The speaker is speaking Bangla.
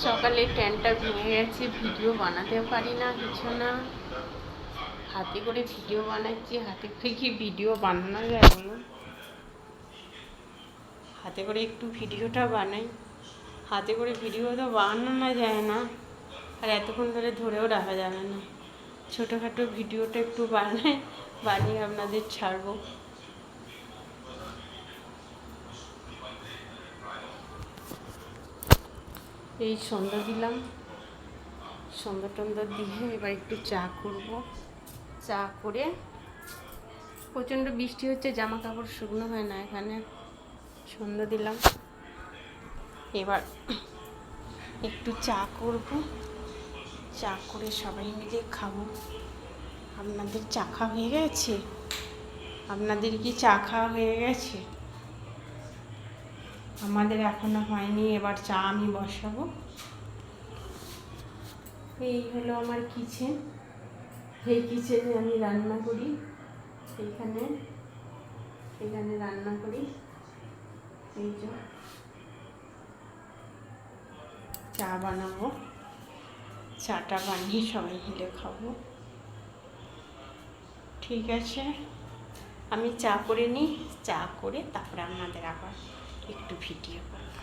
সকালে ট্যানটা ভেঙে গেছে, ভিডিও বানাতেও পারি না, কিছু না। হাতে করে ভিডিও বানাচ্ছি, হাতে করে কি ভিডিও বানানো যায় বলুন? হাতে করে একটু ভিডিওটা বানাই, হাতে করে ভিডিও তো বানানো যায় না, আর এতক্ষণ ধরেও রাখা যাবে না। ছোটোখাটো ভিডিওটা একটু বানিয়ে আপনাদের ছাড়বো। এই সন্ধ্যা দিলাম, সন্ধ্যা টন্ধ্যা দিয়ে এবার একটু চা করব। চা করে, প্রচণ্ড বৃষ্টি হচ্ছে, জামা কাপড় শুকনো হয় না এখানে। সন্ধ্যা দিলাম, এবার একটু চা করব। চা করে সবাই মিলে খাবো। আপনাদের চা খাওয়া হয়ে গেছে? আপনাদের কি চা খাওয়া হয়ে গেছে? আমাদের এখনো হয়নি, এবার চা আমি বসাবো। এই হলো আমার কিচেন। এই কিচেনে আমি রান্না করি, এখানে রান্না করি। এই যে চা বানাবো, চাটা বানিয়ে সবাই মিলে খাবো। ঠিক আছে, আমি চা করে নিই, চা করে তারপরে আপনাদের আবার একটু ভিডিও করব।